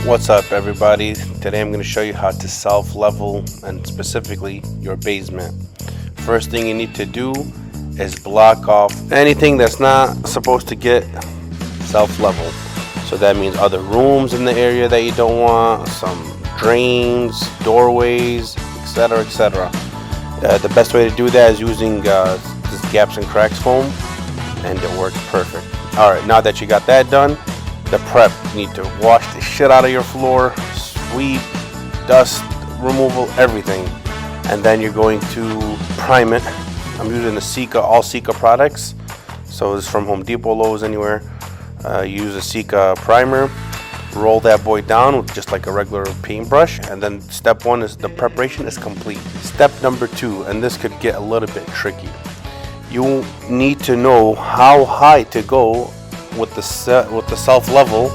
What's up, everybody? Today I'm going to show you how to self-level, and specifically your basement. First thing you need to do is block off anything that's not supposed to get self-level. So that means other rooms in the area that you don't want, some drains, doorways, etc, etc. The best way to do that is using this gaps and cracks foam, and it works perfect. Alright, now that you got that done, the prep, you need to wash the shit out of your floor, sweep, dust removal, everything, and then you're going to prime it. I'm using the Sika, all Sika products, so it's from Home Depot, Lowe's, anywhere. Use a Sika primer, roll that boy down with just like a regular paintbrush, and then step one is the preparation is complete. Step number two, and this could get a little bit tricky. You need to know how high to go with the self-level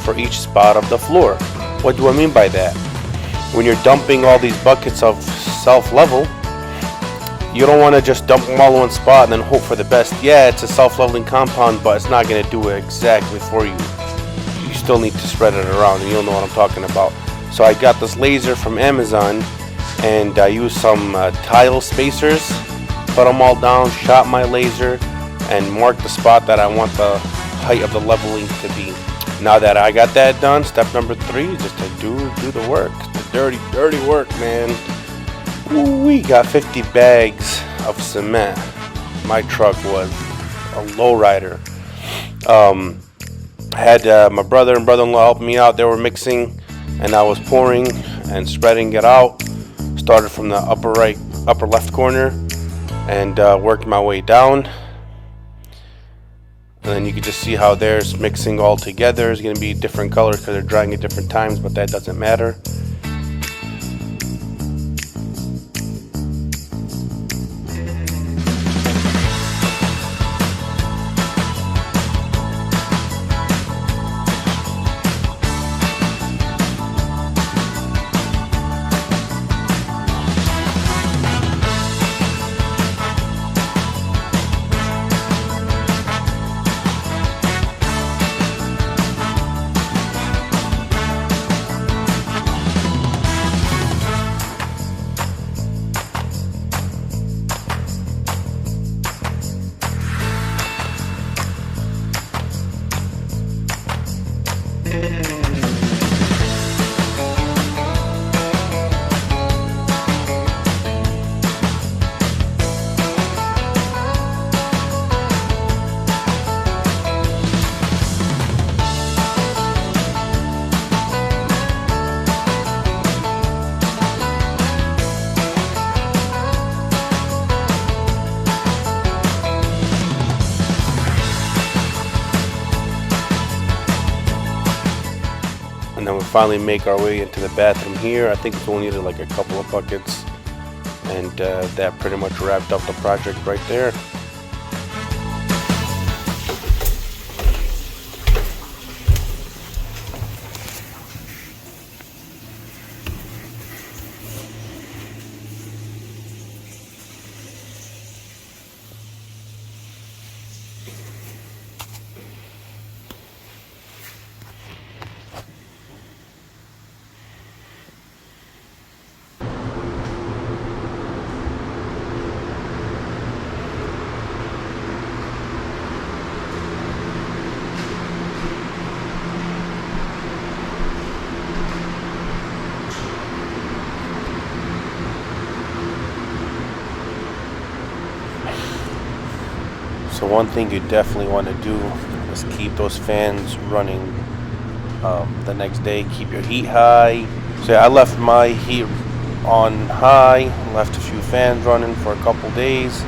for each spot of the floor. What do I mean by that? When you're dumping all these buckets of self-level, you don't want to just dump them all in one spot and then hope for the best. Yeah, it's a self-leveling compound, but it's not going to do it exactly for you. You still need to spread it around, and you'll know what I'm talking about. So I got this laser from Amazon, and I used some tile spacers, put them all down, shot my laser, and marked the spot that I want the height of the leveling to be. Now that I got that done, step number three is just to do the work, the dirty work, man. Ooh, we got 50 bags of cement. My truck was a lowrider. Had my brother and brother-in-law help me out. They were mixing, and I was pouring and spreading it out. Started from the upper left corner, and worked my way down. And then you can just see how theirs mixing all together is going to be different colors because they're drying at different times, but that doesn't matter. And then we finally make our way into the bathroom here. I think we only needed like a couple of buckets, and that pretty much wrapped up the project right there. So one thing you definitely want to do is keep those fans running the next day. Keep your heat high. So yeah, I left my heat on high, left a few fans running for a couple days,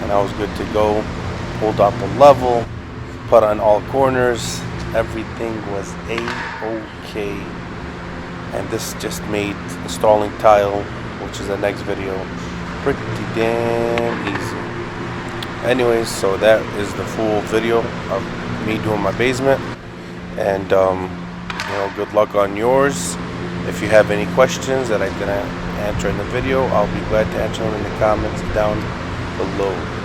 and I was good to go. Pulled out the level, put on all corners. Everything was A-OK. And this just made installing tile, which is the next video, pretty damn easy. Anyways, so that is the full video of me doing my basement, and good luck on yours. If you have any questions that I didn't answer in the video, I'll be glad to answer them in the comments down below.